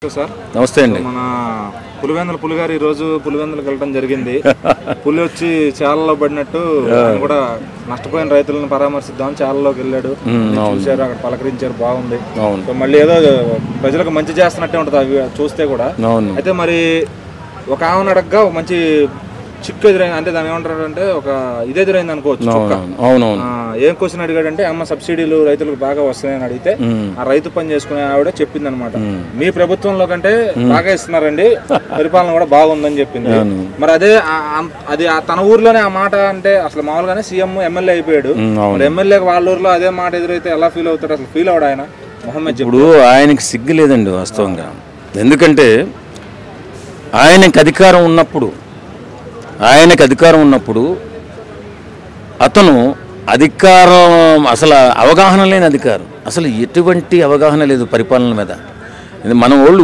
Sir నమస్తే అండి. మన పులివెందుల పులిగారు ఈ రోజు పులివెందులకు వెళ్ళడం జరిగింది. పులి వచ్చి చాలలో పడినట్టు కూడా నష్టపోయిన రైతులను పరామర్శిద్దామని చాలలోకి వెళ్ళాడు. చూశారు, అక్కడ పలకరించారు, బాగుంది. మళ్ళీ ఏదో ప్రజలకు మంచి చేస్తున్నట్టే ఉంటుంది అవి చూస్తే కూడా. అయితే మరి ఒక ఆమెను అడగగా ఒక మంచి చిక్కు ఎదురైంది, అంటే దాని ఏమంటారు అంటే ఒక ఇది ఎదురైంది అనుకోవచ్చు. ఏం క్వశ్చన్ అడిగాడంటే, అమ్మ సబ్సిడీలు రైతులకు బాగా వస్తాయని అడిగితే ఆ రైతు పని చేసుకునే ఆవిడ చెప్పింది అనమాట, మీ ప్రభుత్వంలో కంటే బాగా ఇస్తున్నారండి, పరిపాలన కూడా బాగుందని చెప్పింది. మరి అది తన ఊర్లోనే ఆ మాట అంటే అసలు మామూలుగానే సీఎం ఎమ్మెల్యే అయిపోయాడు. మరి ఎమ్మెల్యే వాళ్ళ ఊర్లో అదే మాట ఎదురైతే ఎలా ఫీల్ అవుతాడు? అసలు ఫీల్ అవడు ఆయన మొహమ్మద్. ఇప్పుడు ఆయనకి సిగ్గు లేదండి వాస్తవంగా. ఎందుకంటే ఆయనకి అధికారం ఉన్నప్పుడు అతను అధికారం అసలు అవగాహన లేని అధికారం, అసలు ఎటువంటి అవగాహన లేదు పరిపాలన మీద. మన వాళ్ళు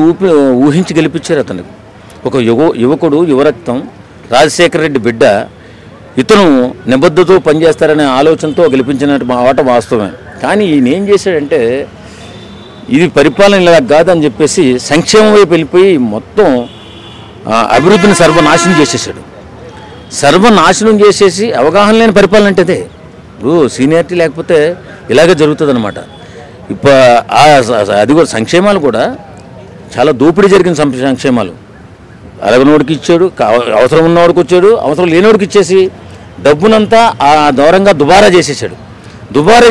ఊహించి గెలిపించారు అతనికి. ఒక యువకుడు, యువరక్తం, రాజశేఖర రెడ్డి బిడ్డ, ఇతను నిబద్ధతో పనిచేస్తారనే ఆలోచనతో గెలిపించిన మాట వాస్తవమే. కానీ ఈయన ఏం చేశాడంటే, ఇది పరిపాలన ఇలా కాదని చెప్పేసి సంక్షేమం వైపు వెళ్ళిపోయి మొత్తం అభివృద్ధిని సర్వనాశనం చేసేసాడు. సర్వనాశనం చేసేసి అవగాహన లేని పరిపాలన అంటే అదే. ఇప్పుడు సీనియారిటీ లేకపోతే ఇలాగే జరుగుతుంది అనమాట. అది కూడా సంక్షేమాలు కూడా చాలా దోపిడీ జరిగిన సంక్షేమాలు. అరగనోడికి ఇచ్చాడు, అవసరం ఉన్నవాడికి వచ్చాడు, అవసరం లేనివాడికి ఇచ్చేసి డబ్బునంతా ఆ దూరంగా దుబారా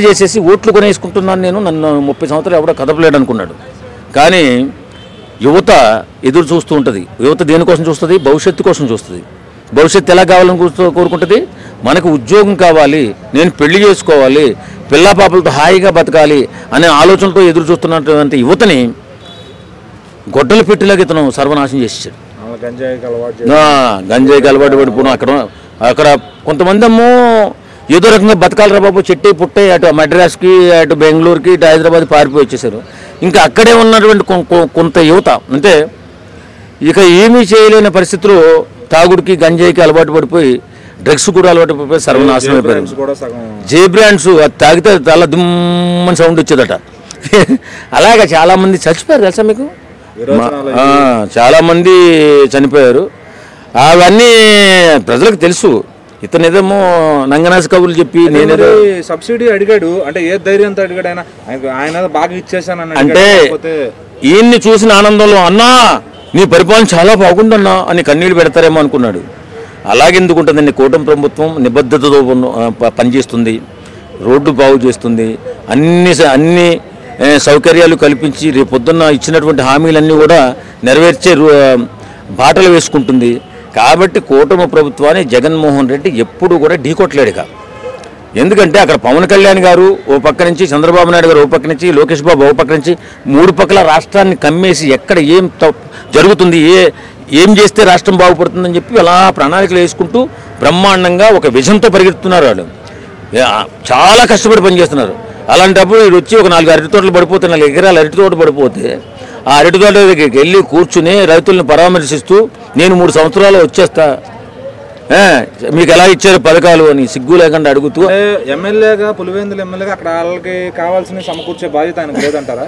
చేసేసి ఓట్లు కొనేసుకుంటున్నాను నేను, నన్ను 30 సంవత్సరాలు ఎవడో కదపలేడు అనుకున్నాడు. కానీ యువత ఎదురు చూస్తూ ఉంటుంది. యువత దేనికోసం చూస్తుంది? భవిష్యత్తు కోసం చూస్తుంది. భవిష్యత్తు ఎలా కావాలని కోరుకుంటుంది? మనకు ఉద్యోగం కావాలి, నేను పెళ్లి చేసుకోవాలి, పిల్లా పాపలతో హాయిగా బతకాలి అనే ఆలోచనతో ఎదురు చూస్తున్నటువంటి యువతని గొడ్డలు పెట్టిలాగా ఇతను సర్వనాశనం చేసేసాడు. గంజాయికి అలవాటు పడిపోవడం. అక్కడ కొంతమంది ఏమో ఏదో రకంగా బతకాలరా బాబు, చెట్టు పుట్టే అటు మద్రాస్కి, అటు బెంగళూరుకి, ఇటు హైదరాబాద్ పారిపోయి వచ్చేసారు. ఇంకా అక్కడే ఉన్నటువంటి కొంత యువత అంటే ఇక ఏమీ చేయలేని పరిస్థితుల్లో తాగుడికి, గంజాయికి అలవాటు పడిపోయి, డ్రగ్స్ కూడా అలవాటు పడిపోయి సర్వనాశనం అయిపోయారు. జే బ్రాండ్స్ అది తాగితే చాలా దుమ్మని సౌండ్ వచ్చేదట. అలాగే చాలామంది చచ్చిపోయారు తెలుసా మీకు? చాలామంది చనిపోయారు. అవన్నీ ప్రజలకు తెలుసు. ఇతను ఏదేమో నంగనాసి కబుర్లు చెప్పి నేనేదో సబ్సిడీ అడిగాడు అంటే ఏ ధైర్యంతో అడిగాడు? ఆయన బాగా ఇచ్చేసాను అంటే ఈయన్ని చూసిన ఆనందంలో, అన్నా నీ పరిపాలన చాలా బాగుందన్నా అని కన్నీళ్ళు పెడతారేమో అనుకున్నాడు. అలాగెందుకుంటుందండి? కూటమి ప్రభుత్వం నిబద్ధతతో పనిచేస్తుంది, రోడ్డు బాగు చేస్తుంది, అన్ని సౌకర్యాలు కల్పించి రేపు పొద్దున్న ఇచ్చినటువంటి హామీలన్నీ కూడా నెరవేర్చే బాటలు వేసుకుంటుంది. కాబట్టి కూటమి ప్రభుత్వాన్ని జగన్మోహన్ రెడ్డి ఎప్పుడు కూడా ఢీకొట్టలేడుగా. ఎందుకంటే అక్కడ పవన్ కళ్యాణ్ గారు ఓ పక్క నుంచి, చంద్రబాబు నాయుడు గారు ఓ పక్క నుంచి, లోకేష్ బాబు ఓ పక్క నుంచి, 3 పక్కల రాష్ట్రాన్ని కమ్మేసి ఎక్కడ ఏం జరుగుతుంది, ఏం చేస్తే రాష్ట్రం బాగుపడుతుందని చెప్పి అలా ప్రణాళికలు వేసుకుంటూ బ్రహ్మాండంగా ఒక విజన్తో పరిగెత్తుతున్నారు. వాళ్ళు చాలా కష్టపడి పనిచేస్తున్నారు. అలాంటప్పుడు వీడు వచ్చి ఒక 4 అరటి తోటలు పడిపోతే, 4 ఎకరాల అరటి తోట పడిపోతే ఆ అరటి తోట దగ్గరికి వెళ్ళి కూర్చుని రైతులను పరామర్శిస్తూ నేను 3 సంవత్సరాలు వచ్చేస్తా, మీకు ఎలా ఇచ్చారు పథకాలు అని సిగ్గు లేకుండా అడుగుతూ, ఎమ్మెల్యేగా పులివెందుల ఎమ్మెల్యేగా అక్కడ వాళ్ళకి కావాల్సిన సమకూర్చే బాధ్యత ఆయనకు లేదంటారా?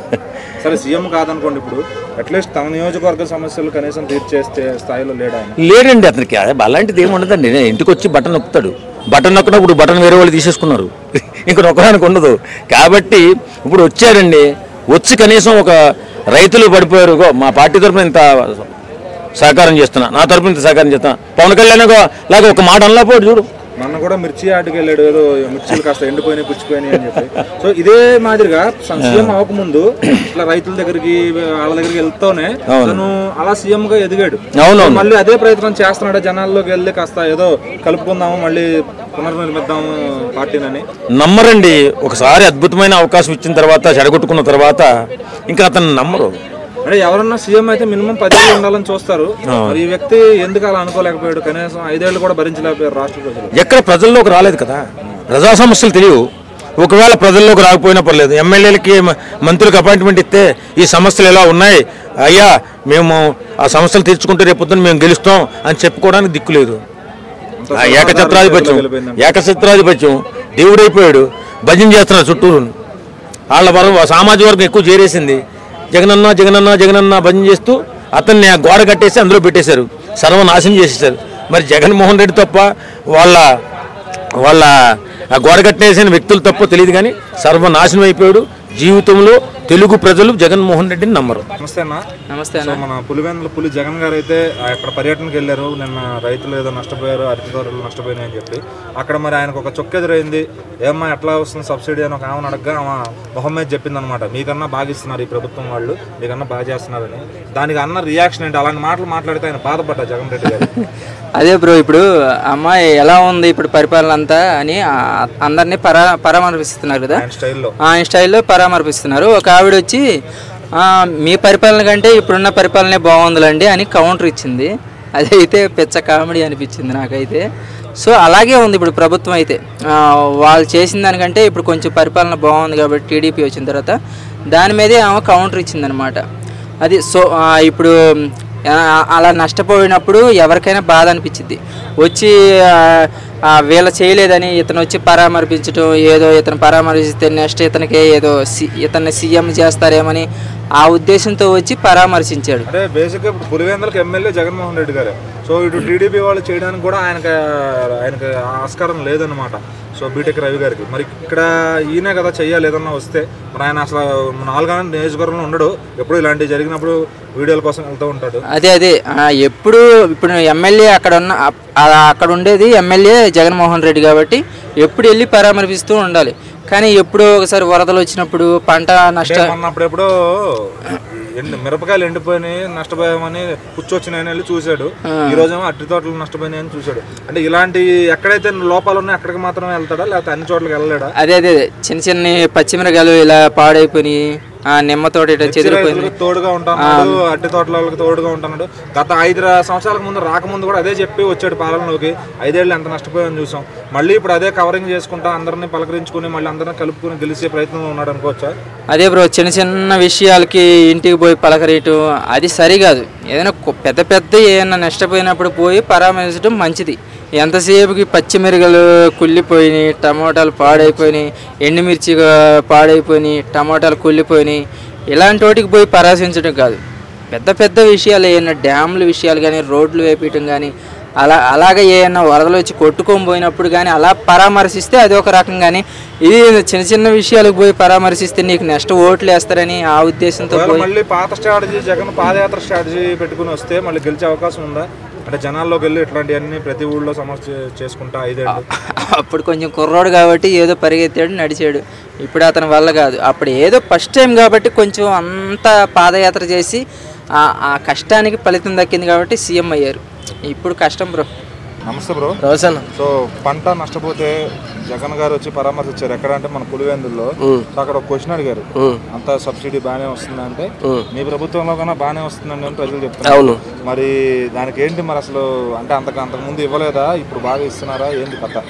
సరే సీఎం కాదనుకోండి, ఇప్పుడు అట్లీస్ట్ తన నియోజకవర్గ సమస్యలు కనీసం తీర్చేస్తే స్థాయిలో లేడండి అతనికి. అలాంటిది ఏమి ఉండదండి. ఇంటికి వచ్చి బటన్ నొక్కుతాడు, బటన్ నొక్కినప్పుడు బటన్ వేరే వాళ్ళు తీసేసుకున్నారు, ఇంక నొక్కడానికి ఉండదు. కాబట్టి ఇప్పుడు వచ్చాడండి, వచ్చి కనీసం ఒక రైతులు పడిపోయారు, మా పార్టీ తరఫున ఇంత సహకారం చేస్తున్నా, నా తరఫున ఇంత సహకారం చేస్తున్నా, పవన్ కళ్యాణ్ లాగా ఒక మాట అనలా పోడు చూడు. మొన్న కూడా మిర్చి ఆటకి వెళ్ళాడు, ఏదో మిర్చీలు కాస్త ఎండిపోయినాయి, పుచ్చిపోయినాయి అని చెప్పి. సో ఇదే మాదిరిగా సీఎం అవ్వకముందు ఇట్లా రైతుల దగ్గరికి, వాళ్ళ దగ్గరికి వెళ్తూనే తను అలా సీఎం గా ఎదిగాడు. మళ్ళీ అదే ప్రయత్నం చేస్తున్నాడు, జనాల్లోకి వెళ్ళి కాస్త ఏదో కలుపుకుందాము, మళ్ళీ పునర్నిర్మిద్దాము పార్టీని. నమ్మరండి. ఒకసారి అద్భుతమైన అవకాశం ఇచ్చిన తర్వాత, చెడగొట్టుకున్న తర్వాత ఇంకా అతను నమ్మరు. అంటే ఎవరన్నా సీఎం అయితే మినిమం 10 ఏళ్ళు ఉండాలని చూస్తారు. మరి ఈ వ్యక్తి ఎందుకు అలా అనుకోలేకపోయాడు? కనీసం 5 ఏళ్ళు కూడా భరించలేకపోయారు రాష్ట్ర ప్రజలు. ఎక్కడ ప్రజల్లోకి రాలేదు కదా, ప్రజా సమస్యలు తెలియవు. ఒకవేళ ప్రజల్లోకి రాకపోయినా పర్లేదు, ఎమ్మెల్యేలకి, మంత్రులకు అపాయింట్మెంట్ ఇస్తే ఈ సమస్యలు ఎలా ఉన్నాయి అయ్యా, మేము ఆ సమస్యలు తీర్చుకుంటే రేపు పొద్దున్న మేము గెలుస్తాం అని చెప్పుకోవడానికి దిక్కులేదు. ఏకఛత్రాధిపత్యం దేవుడైపోయాడు, భజన చేస్తున్నారు చుట్టూరు. వాళ్ళ సామాజిక వర్గం ఎక్కువ చేరేసింది. జగనన్న జగనన్న జగనన్న భజన చేస్తూ అతన్ని ఆ గోడ కట్టేసి అందులో పెట్టేశారు, సర్వనాశనం చేసేసారు. మరి జగన్మోహన్ రెడ్డి తప్ప వాళ్ళ ఆ గోడ కట్టేసిన వ్యక్తులు తప్ప తెలియదు, కానీ సర్వనాశనం అయిపోయాడు. జీవితంలో తెలుగు ప్రజలు జగన్మోహన్ రెడ్డిని నమ్మరు. నమస్తే అన్న. నమస్తే అన్న. మన పులివెందుల పులి జగన్ గారు అయితే అక్కడ పర్యటనకు వెళ్ళారు. నిన్న రైతులు ఏదో నష్టపోయారు, అరటి తోటలు నష్టపోయినాయి అని చెప్పి అక్కడ మరి ఆయనకు ఒక చొక్క ఎదురైంది. ఏమ్మా ఎట్లా వస్తుంది సబ్సిడీ అని ఒక ఆమెను అడగగా ఆమె మొహం మీద చెప్పింది అనమాట, మీకన్నా బాగా ఇస్తున్నారు ఈ ప్రభుత్వం వాళ్ళు, మీకన్నా బాగా చేస్తున్నారని. దానికి అన్న రియాక్షన్ ఏంటి? అలాంటి మాటలు మాట్లాడితే ఆయన బాధపడ్డా జగన్ రెడ్డి గారు. అదే బ్రో, ఇప్పుడు అమ్మాయి ఎలా ఉంది ఇప్పుడు పరిపాలన అంతా అని అందరినీ పరామర్శిస్తున్నారు కదా, ఆయన స్టైల్లో పరామర్శిస్తున్నారు. ఒక ఆవిడ వచ్చి మీ పరిపాలన కంటే ఇప్పుడున్న పరిపాలనే బాగుందిలండి అని కౌంటర్ ఇచ్చింది. అదైతే పెద్ద కామెడీ అనిపించింది నాకైతే. సో అలాగే ఉంది ఇప్పుడు ప్రభుత్వం అయితే. వాళ్ళు చేసిన దానికంటే ఇప్పుడు కొంచెం పరిపాలన బాగుంది కాబట్టి టీడీపీ వచ్చిన తర్వాత దాని మీదే ఆమె కౌంటర్ ఇచ్చిందనమాట. అది సో ఇప్పుడు అలా నష్టపోయినప్పుడు ఎవరికైనా బాధ అనిపించింది. వచ్చి వీళ్ళ చేయలేదని ఇతను వచ్చి పరామర్శించడం, ఏదో ఇతను పరామర్శిస్తే నెక్స్ట్ ఇతనికి ఏదో ఇతన్ని సీఎం చేస్తారేమని ఆ ఉద్దేశంతో వచ్చి పరామర్శించాడు. అంటే బేసిక్గా ఇప్పుడు పులివెందులకు ఎమ్మెల్యే జగన్మోహన్ రెడ్డి గారు. సో ఇటు టీడీపీ వాళ్ళు చేయడానికి కూడా ఆయనకి ఆస్కారం లేదన్నమాట. సో బీటెక్ రవి గారికి మరి ఇక్కడ ఈయనే కదా చెయ్యాలి ఏదన్నా వస్తే. మరి ఆయన అసలు 4 నియోజకవర్గంలో ఉండడు, ఎప్పుడు ఇలాంటివి జరిగినప్పుడు వీడియోల కోసం వెళ్తూ ఉంటాడు. అదే ఇప్పుడు ఎమ్మెల్యే అక్కడ ఉండేది ఎమ్మెల్యే జగన్మోహన్ రెడ్డి కాబట్టి ఎప్పుడు వెళ్ళి పరామర్శిస్తూ ఉండాలి. కానీ ఎప్పుడో ఒకసారి వరదలు వచ్చినప్పుడు పంట నష్టం అన్నప్పుడెప్పుడో మిరపకాయలు ఎండిపోయినాయి నష్టపోయామని కూర్చొచ్చినాయని వెళ్ళి చూశాడు. ఈ రోజేమో అట్టి తోటలు నష్టపోయినాయని చూశాడు. అంటే ఇలాంటి ఎక్కడైతే లోపాలు ఉన్నాయో అక్కడికి మాత్రమే వెళ్తాడా, లేకపోతే అన్ని చోట్లకి వెళ్ళలేడా? అదే చిన్న చిన్న పచ్చిమిరకాయలు ఇలా పాడైపోయి నిమ్మ తోట చెదిరిపోయింది. తోడుగా ఉంటాడు, అట్టి తోటలకు తోడుగా ఉంటున్నాడు. గత 5 సంవత్సరాలకు ముందు రాకముందు కూడా అదే చెప్పి వచ్చాడు పాలనలోకి. 5 ఏళ్ళు ఎంత నష్టపోయామని చూసాం. మళ్ళీ ఇప్పుడు అదే కవరింగ్ చేసుకుంటా అందరినీ పలకరించుకుని మళ్ళీ అందరినీ కలుపుకుని గెలిచే ప్రయత్నం ఉన్నాడు అనుకోవచ్చా? అదే బ్రో, చిన్న చిన్న విషయాలకి ఇంటికి పోయి పలకరేయటం అది సరికాదు. ఏదైనా పెద్ద ఏదైనా నష్టపోయినప్పుడు పోయి పరామర్శించడం మంచిది. ఎంతసేపుకి పచ్చిమిరకలు కుళ్ళిపోయినాయి, టమోటాలు పాడైపోయినాయి, ఎండుమిర్చి పాడైపోయినాయి, టమోటాలు కుళ్ళిపోయినాయి, ఇలాంటి వాటికి పోయి పరామర్శించడం కాదు. పెద్ద విషయాలు ఏమైనా డ్యాముల విషయాలు కానీ, రోడ్లు వేపించడం కానీ, అలాగే ఏమైనా వరదలు వచ్చి కొట్టుకొని పోయినప్పుడు కానీ అలా పరామర్శిస్తే అది ఒక రకం. కానీ ఇది చిన్న విషయాలకు పోయి పరామర్శిస్తే నీకు నెక్స్ట్ ఓట్లు వేస్తారని ఆ ఉద్దేశంతో మళ్ళీ పాత స్ట్రాటజీ జగన్ పాదయాత్ర స్ట్రాటజీ పెట్టుకుని వస్తే మళ్ళీ గెలిచే అవకాశం ఉందా? అంటే జనాల్లోకి వెళ్ళి ఇట్లాంటివన్నీ ప్రతి ఊళ్ళో సమస్య చేసుకుంటా 5 ఏళ్ళు. అప్పుడు కొంచెం కుర్రోడు కాబట్టి ఏదో పరిగెత్తాడు, నడిచాడు. ఇప్పుడు అతని వల్ల కాదు. అప్పుడు ఏదో ఫస్ట్ టైం కాబట్టి కొంచెం అంత పాదయాత్ర చేసి ఆ కష్టానికి ఫలితం దక్కింది కాబట్టి సీఎం అయ్యారు. ఇప్పుడు కష్టం బ్రో. నమస్తే బ్రో. రోజన్న. సో పంట నష్టపోతే జగన్ గారు వచ్చి పరామర్శించారు. ఎక్కడ అంటే మన పులివెందుల్లో. అక్కడ ఒక క్వశ్చన్ అడిగారు, అంత సబ్సిడీ బాగానే వస్తుందంటే మీ ప్రభుత్వంలో కన్నా బాగానే వస్తుందండి అని ప్రజలు చెప్తున్నారు. మరి దానికి ఏంటి మరి అసలు? అంటే అంతకు ముందు ఇవ్వలేదా, ఇప్పుడు బాగా ఇస్తున్నారా, ఏంటి కథ?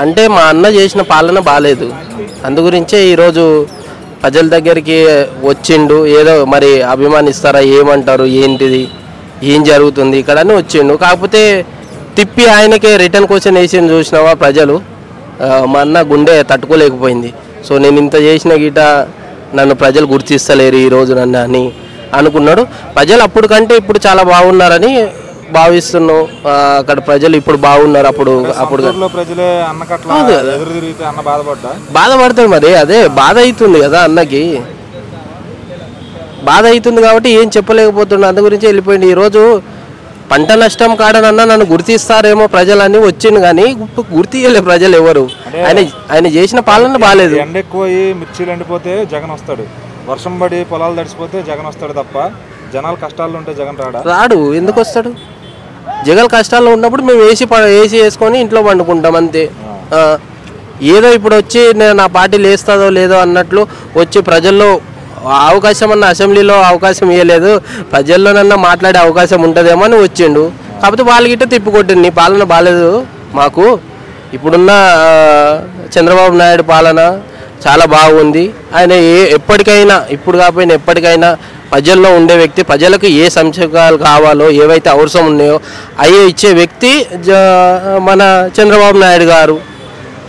అంటే మా అన్న చేసిన పాలన బాగాలేదు, అందుగురించే ఈరోజు ప్రజల దగ్గరికి వచ్చిండు. ఏదో మరి అభిమానిస్తారా, ఏమంటారు, ఏంటిది, ఏం జరుగుతుంది ఇక్కడ అని వచ్చిండు. కాకపోతే తిప్పి ఆయనకే రిటర్న్ క్వశ్చన్ వేసి చూసినావా ప్రజలు, మా అన్న గుండె తట్టుకోలేకపోయింది. సో నేను ఇంత చేసిన గీట నన్ను ప్రజలు గుర్తిస్తలేరు ఈరోజు నన్ను అని అనుకున్నాడు. ప్రజలు అప్పుడు కంటే ఇప్పుడు చాలా బాగున్నారని భావిస్తున్నాం. అక్కడ ప్రజలు ఇప్పుడు బాగున్నారు. అప్పుడు బాధపడతాడు. మరి అదే బాధ అవుతుంది కదా అన్నకి, బాధ అవుతుంది కాబట్టి ఏం చెప్పలేకపోతున్నా, అందు గురించి వెళ్ళిపోయింది. ఈరోజు పంట నష్టం కాడనన్నా నన్ను గుర్తిస్తారేమో ప్రజలని వచ్చింది, కానీ గుర్తియలే ప్రజలు ఎవరు. ఆయన చేసిన పాలన బాగాలేదు. ఎండ ఎక్కువ మిర్చీలు ఎండిపోతే జగన్ వస్తాడు, వర్షం పడి పొలాలు తడిసిపోతే జగన్ వస్తాడు తప్ప జనాలు కష్టాల్లో ఉంటే జగన్ రాడు. ఎందుకు వస్తాడు? జగన్ కష్టాల్లో ఉన్నప్పుడు మేము ఏసీ వేసుకొని ఇంట్లో పండుకుంటాం అంతే. ఏదో ఇప్పుడు వచ్చి నా పార్టీ లేస్తుందో లేదో అన్నట్లు వచ్చి ప్రజల్లో అవకాశం అన్న అసెంబ్లీలో అవకాశం ఇవ్వలేదు, ప్రజల్లోనన్నా మాట్లాడే అవకాశం ఉంటుందేమో అని వచ్చిండు. కాకపోతే వాళ్ళకిట తిప్పికొట్టింది, నీ పాలన బాగాలేదు మాకు, ఇప్పుడున్న చంద్రబాబు నాయుడు పాలన చాలా బాగుంది. ఆయన ఎప్పటికైనా ఇప్పుడు కాకపోయినా ఎప్పటికైనా ప్రజల్లో ఉండే వ్యక్తి, ప్రజలకు ఏ సంక్షేమాలు కావాలో ఏవైతే అవసరం ఉన్నాయో అవి ఇచ్చే వ్యక్తి మన చంద్రబాబు నాయుడు గారు.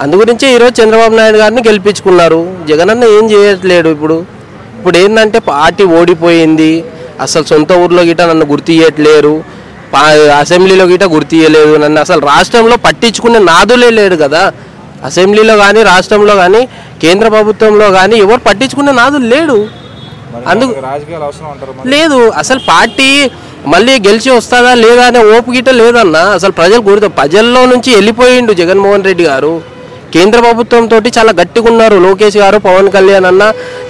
అందుగురించి ఈరోజు చంద్రబాబు నాయుడు గారిని గెలిపించుకున్నారు. జగన్ అన్న ఏం చేయట్లేడు. ఇప్పుడు ఇప్పుడు ఏంటంటే పార్టీ ఓడిపోయింది, అసలు సొంత ఊర్లో గిట నన్ను గుర్తియట్లేరు, అసెంబ్లీలో గిట గుర్తియలేదు నన్ను, అసలు రాష్ట్రంలో పట్టించుకునే నాదులే లేడు కదా. అసెంబ్లీలో కానీ రాష్ట్రంలో కానీ కేంద్ర ప్రభుత్వంలో కానీ ఎవరు పట్టించుకునే నాదులు లేడు. అందుకు రాజకీయాలు అవసరం అంటారు లేదు. అసలు పార్టీ మళ్ళీ గెలిచి వస్తుందా లేదా అనే ఓపు గిట లేదన్న. అసలు ప్రజల్లో నుంచి వెళ్ళిపోయిండు జగన్మోహన్ రెడ్డి గారు. కేంద్ర ప్రభుత్వంతో చాలా గట్టిగా ఉన్నారు లోకేష్ గారు, పవన్ కళ్యాణ్ అన్న,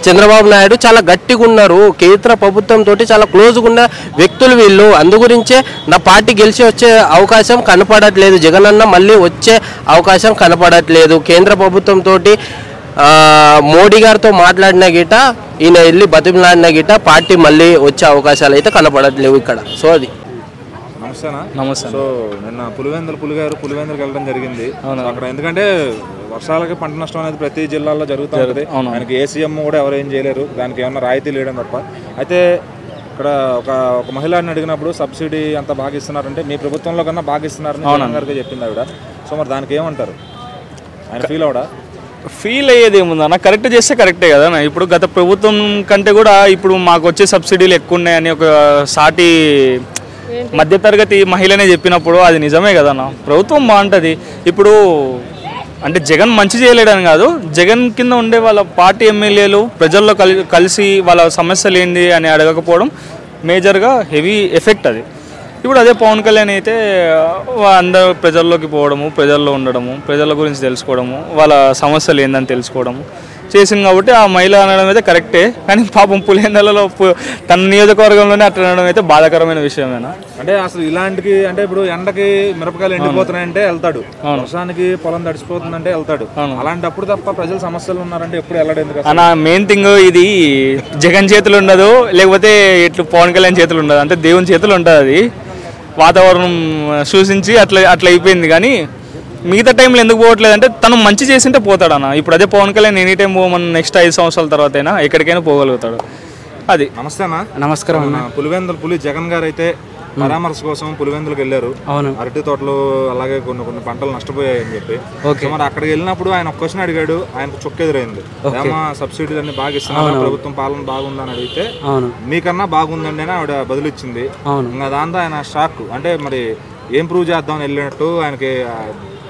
చంద్రబాబు నాయుడు చాలా గట్టిగా ఉన్నారు. కేంద్ర ప్రభుత్వంతో చాలా క్లోజ్గా ఉన్న వ్యక్తులు వీళ్ళు. అందుగురించే నా పార్టీ గెలిచి వచ్చే అవకాశం కనపడట్లేదు, జగన్ అన్న మళ్ళీ వచ్చే అవకాశం కనపడట్లేదు. కేంద్ర ప్రభుత్వంతో మోడీ గారితో మాట్లాడిన గిట, ఈయన వెళ్ళి బతిమలాడిన గిట పార్టీ మళ్ళీ వచ్చే అవకాశాలు అయితే కనపడట్లేవు ఇక్కడ. సో అది నమస్తే. సో నిన్న పులివెందులకు వెళ్ళడం జరిగింది అక్కడ. ఎందుకంటే వర్షాలకి పంట నష్టం అనేది ప్రతి జిల్లాలో జరుగుతూ ఉంటుంది. ఆయనకి ఏ సీఎం కూడా ఎవరు ఏం చేయలేరు, దానికి ఏమన్నా రాయితీ లేయడం తప్ప. అయితే ఇక్కడ ఒక మహిళని అడిగినప్పుడు సబ్సిడీ అంత బాగా ఇస్తున్నారంటే మీ ప్రభుత్వంలో కన్నా బాగా ఇస్తున్నారని జగన్ గారికి చెప్పింది ఆవిడ. సో మరి దానికి ఏమంటారు, ఆయన ఫీల్ అవడా? ఫీల్ అయ్యేది ఏముందన్న, కరెక్ట్ చేస్తే కరెక్టే కదా. ఇప్పుడు గత ప్రభుత్వం కంటే కూడా ఇప్పుడు మాకు వచ్చే సబ్సిడీలు ఎక్కువ ఉన్నాయని ఒక సాటి మధ్యతరగతి మహిళనే చెప్పినప్పుడు అది నిజమే కదన్న. ప్రభుత్వం బాగుంటుంది. ఇప్పుడు అంటే జగన్ మంచి చేయలేడని కాదు, జగన్ కింద ఉండే వాళ్ళ పార్టీ ఎమ్మెల్యేలు ప్రజల్లో కలిసి వాళ్ళ సమస్యలు ఏంది అని అడగకపోవడం మేజర్గా హెవీ ఎఫెక్ట్ అది. ఇప్పుడు అదే పవన్ కళ్యాణ్ అయితే అందరూ ప్రజల్లోకి పోవడము, ప్రజల్లో ఉండడము, ప్రజల గురించి తెలుసుకోవడము, వాళ్ళ సమస్యలు ఏందని తెలుసుకోవడము చేసింది కాబట్టి ఆ మహిళ అనడం అయితే కరెక్టే. కానీ పాపం పులివెందులలో తన నియోజకవర్గంలోనే అట్లా అనడం అయితే బాధాకరమైన విషయమేనా. అంటే అసలు ఇలాంటికి అంటే ఇప్పుడు ఎండకి మిరపకాయలు ఎండిపోతున్నాయంటే వెళ్తాడు, వర్షానికి పొలం తడిసిపోతుందంటే వెళ్తాడు. అలాంటప్పుడు తప్ప ప్రజల సమస్యలు ఉన్నారంటే ఎప్పుడు వెళ్ళడం ఎందుకు అన్న? మెయిన్ థింగ్ ఇది జగన్ చేతులు ఉండదు, లేకపోతే ఇట్లు పవన్ కళ్యాణ్ చేతులు ఉండదు, అంటే దేవుని చేతులు ఉంటుంది. అది వాతావరణం సూచించి అట్లా అయిపోయింది. కానీ మిగతా టైంలో ఎందుకు పోవట్లేదు అంటే తను మంచి చేసింటే పోతాడన్న. ఇప్పుడు అదే పవన్ కళ్యాణ్ ఎనీ టైం పోమని నెక్స్ట్ 5 సంవత్సరాల తర్వాత అయినా ఎక్కడికైనా పోగలుగుతాడు. అది. నమస్తే అన్న. నమస్కారం. పులివెందులు జగన్ గారు అయితే పరామర్శ కోసం పులివెందులకు వెళ్ళారు. అరటి తోటలు అలాగే కొన్ని పంటలు నష్టపోయాయని చెప్పి. మరి అక్కడికి వెళ్ళినప్పుడు ఆయన ఒక క్వశ్చన్ అడిగాడు, ఆయనకు చొక్కు ఎదురైంది. ఏమా సబ్సిడీలు అన్ని బాగా ఇస్తున్నారు, ప్రభుత్వం పాలన బాగుందని అడిగితే మీకన్నా బాగుందండి అని ఆవిడ బదులిచ్చింది. ఇంకా దాంతో ఆయన షాక్. అంటే మరి ఏం ప్రూవ్ చేద్దామని వెళ్ళినట్టు ఆయనకి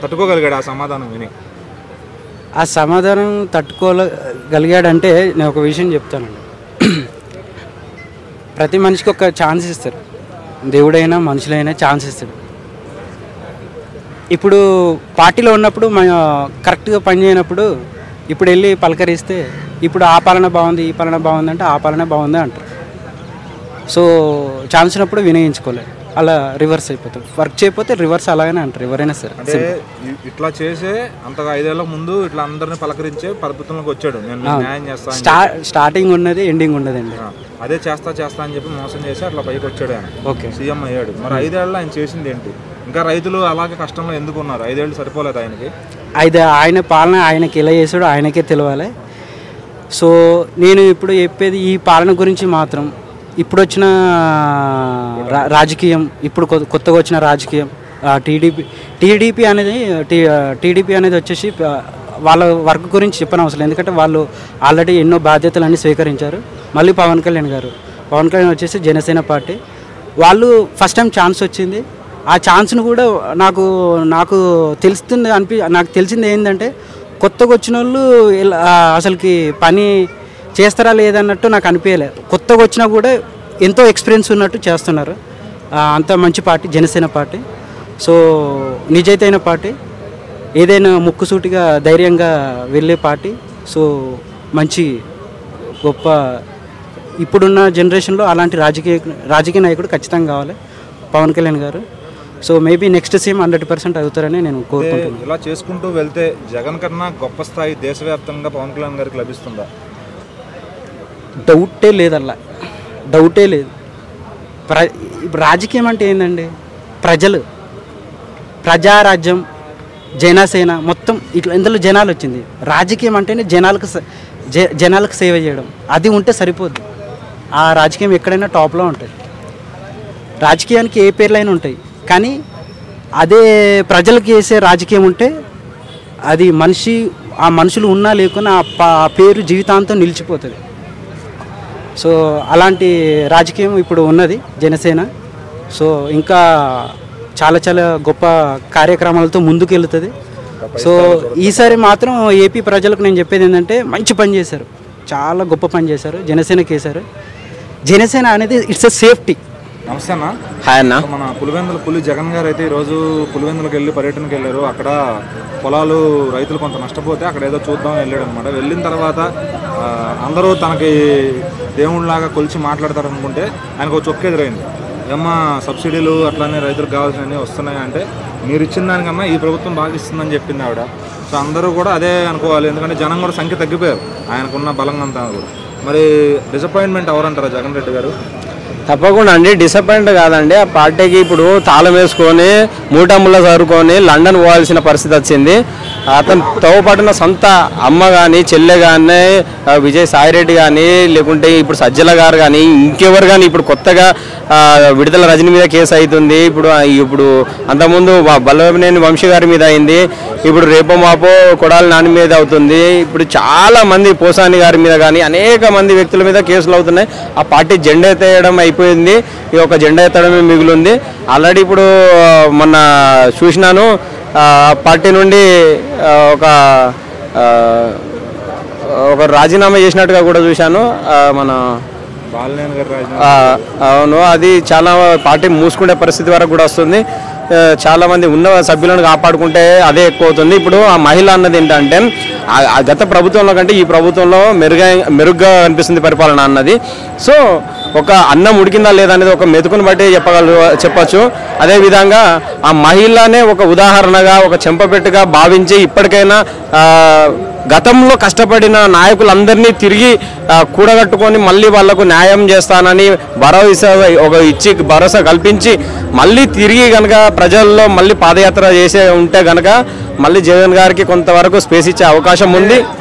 తట్టుకోగలిగాడు ఆ సమాధానం విని. ఆ సమాధానం తట్టుకోగలిగాడంటే నేను ఒక విషయం చెప్తానండి. ప్రతి మనిషికి ఒక ఛాన్స్ ఇస్తారు, దేవుడైనా మనుషులైనా ఛాన్స్ ఇస్తాడు. ఇప్పుడు పార్టీలో ఉన్నప్పుడు మన కరెక్ట్గా పని చేయనప్పుడు ఇప్పుడు వెళ్ళి పలకరిస్తే ఇప్పుడు ఆ పాలన బాగుంది, ఈ పాలన బాగుంది అంటే ఆ పాలన బాగుంది అంటారు. సో ఛాన్స్ ఉన్నప్పుడు వినియోగించుకోలేదు, అలా రివర్స్ అయిపోతుంది. వర్క్ చేయకపోతే రివర్స్ అలాగనే అంటారు ఎవరైనా సరే. అంటే ఇట్లా చేసే అంతగా 5 ఏళ్ల ముందు ఇట్లా అందరిని పలకరించే ప్రభుత్వంలోకి వచ్చాడు, నేను న్యాయం చేస్తాను. స్టార్టింగ్ ఉన్నది ఎండింగ్ ఉన్నదండి. అదే చేస్తా అని చెప్పి మోసం చేసి అట్లా పైకి వచ్చాడు ఆయన. ఓకే, సీఎం అయ్యాడు. మరి 5 ఏళ్ళు ఆయన చేసింది ఏంటి? ఇంకా రైతులు అలాగే కష్టంలో ఎందుకు ఉన్నారు? 5 ఏళ్ళు సరిపోలేదు ఆయనకి. ఆయన పాలన ఆయనకి ఎలా చేసాడో ఆయనకే తెలియాలి. సో నేను ఇప్పుడు చెప్పేది ఈ పాలన గురించి మాత్రం. ఇప్పుడు వచ్చిన రాజకీయం, ఇప్పుడు కొత్తగా వచ్చిన రాజకీయం టీడీపీ అనేది వచ్చేసి వాళ్ళ వర్క్ గురించి చెప్పనవసరం. ఎందుకంటే వాళ్ళు ఆల్రెడీ ఎన్నో బాధ్యతలన్నీ స్వీకరించారు. మళ్ళీ పవన్ కళ్యాణ్ వచ్చేసి జనసేన పార్టీ వాళ్ళు ఫస్ట్ టైం ఛాన్స్ వచ్చింది. ఆ ఛాన్స్ను కూడా నాకు తెలిసింది ఏంటంటే కొత్తగా వచ్చిన వాళ్ళు అసలుకి పని చేస్తారా లేదన్నట్టు నాకు అనిపించలే. కొత్తగా వచ్చినా కూడా ఎంతో ఎక్స్పీరియన్స్ ఉన్నట్టు చేస్తున్నారు. అంత మంచి పార్టీ జనసేన పార్టీ. సో నిజాయితీ అయిన పార్టీ, ఏదైనా ముక్కుసూటిగా ధైర్యంగా వెళ్ళే పార్టీ. సో మంచి గొప్ప ఇప్పుడున్న జనరేషన్లో అలాంటి రాజకీయ నాయకుడు ఖచ్చితంగా కావాలి పవన్ కళ్యాణ్ గారు. సో మేబీ నెక్స్ట్ సీఎం 100% అవుతారని నేను కోరుకుంటున్నాను. ఇలా చేసుకుంటూ వెళ్తే జగన్ కన్నా గొప్ప స్థాయి దేశవ్యాప్తంగా పవన్ కళ్యాణ్ గారికి లభిస్తుందా? డౌటే లేదు. రాజకీయం అంటే ఏంటండి? ప్రజారాజ్యం, జనసేన మొత్తం ఇట్లా ఇందులో జనాలు వచ్చింది. రాజకీయం అంటేనే జనాలకు సేవ చేయడం, అది ఉంటే సరిపోద్ది. ఆ రాజకీయం ఎక్కడైనా టాప్లో ఉంటుంది. రాజకీయానికి ఏ పేర్లైనా ఉంటాయి, కానీ అదే ప్రజలకు చేసే రాజకీయం ఉంటే అది మనుషులు ఉన్నా లేకున్నా ఆ పేరు జీవితాంతం నిలిచిపోతుంది. సో అలాంటి రాజకీయం ఇప్పుడు ఉన్నది జనసేన. సో ఇంకా చాలా చాలా గొప్ప కార్యక్రమాలతో ముందుకు వెళుతుంది. సో ఈసారి మాత్రం ఏపీ ప్రజలకు నేను చెప్పేది ఏంటంటే మంచి పని చేశారు, చాలా గొప్ప పని చేశారు, జనసేనకి వేశారు. జనసేన అనేది ఇట్స్ ఎ సేఫ్టీ. నమస్తే అన్న. హాయ్ అన్న. మన పులివెందుల పులి జగన్ గారు అయితే ఈరోజు పులివెందులకు వెళ్ళి పర్యటనకు వెళ్ళారు. అక్కడ పొలాలు రైతులు కొంత నష్టపోతే అక్కడ ఏదో చూద్దామని వెళ్ళాడు అనమాట. వెళ్ళిన తర్వాత అందరూ తనకి దేవుళ్ళలాగా కొలిచి మాట్లాడతారు అనుకుంటే ఆయనకు చొక్క ఎదురైంది. ఏమ్మా సబ్సిడీలు అట్లానే రైతులకు కావాల్సినవి వస్తున్నాయి అంటే మీరు ఇచ్చిన దానికన్నా ఈ ప్రభుత్వం బాగా ఇస్తుందని చెప్పింది ఆవిడ. సో అందరూ కూడా అదే అనుకోవాలి, ఎందుకంటే జనం కూడా సంఖ్య తగ్గిపోయారు ఆయనకున్న బలంగా అంతా కూడా. మరి డిసప్పాయింట్మెంట్ ఎవరంటారా జగన్ రెడ్డి గారు? తప్పకుండా అండి, డిసప్పాయింట్ కాదండి. ఆ పార్టీకి ఇప్పుడు తాళం వేసుకొని మూటముళ్ళ చదువుకొని లండన్ పోవాల్సిన పరిస్థితి వచ్చింది. అతనితో పాటున సొంత అమ్మ కానీ చెల్లె కానీ విజయ్ సాయిరెడ్డి కానీ లేకుంటే ఇప్పుడు సజ్జల గారు కానీ ఇంకెవరు కానీ ఇప్పుడు కొత్తగా విడుదల రజనీ మీద కేసు అవుతుంది. ఇప్పుడు అంతకుముందు బల్లభనేని వంశీ గారి మీద అయింది. ఇప్పుడు రేపో మాపో కొడాలి నాని మీద అవుతుంది. ఇప్పుడు చాలా మంది పోసాని గారి మీద కానీ అనేక మంది వ్యక్తుల మీద కేసులు అవుతున్నాయి. ఆ పార్టీ జెండా ఎత్తేయడం అయిపోయింది, ఈ ఒక జెండా ఎత్తడమే మిగిలింది. ఆల్రెడీ ఇప్పుడు మొన్న చూసినాను పార్టీ నుండి ఒక రాజీనామా చేసినట్టుగా కూడా చూశాను. మన అవును, అది చాలా పార్టీ మూసుకునే పరిస్థితి వరకు కూడా వస్తుంది. చాలామంది ఉన్న సభ్యులను కాపాడుకుంటే అదే ఎక్కువ అవుతుంది. ఇప్పుడు ఆ మహిళ అన్నది ఏంటంటే గత ప్రభుత్వంలో కంటే ఈ ప్రభుత్వంలో మెరుగ్గా అనిపిస్తుంది పరిపాలన అన్నది. సో ఒక అన్నం ఉడికిందా లేదా అనేది ఒక మెతుకుని బట్టి చెప్పచ్చు. అదేవిధంగా ఆ మహిళనే ఒక ఉదాహరణగా ఒక చెంపపెట్టుగా భావించి ఇప్పటికైనా గతంలో కష్టపడిన నాయకులందరినీ తిరిగి కూడగట్టుకొని మళ్ళీ వాళ్లకు న్యాయం చేస్తానని భరోసా కల్పించి మళ్ళీ తిరిగి కనుక ప్రజల్లో మళ్ళీ పాదయాత్ర చేసే ఉంటే కనుక మళ్ళీ జగన్ గారికి కొంతవరకు స్పేస్ ఇచ్చే అవకాశం ఉంది.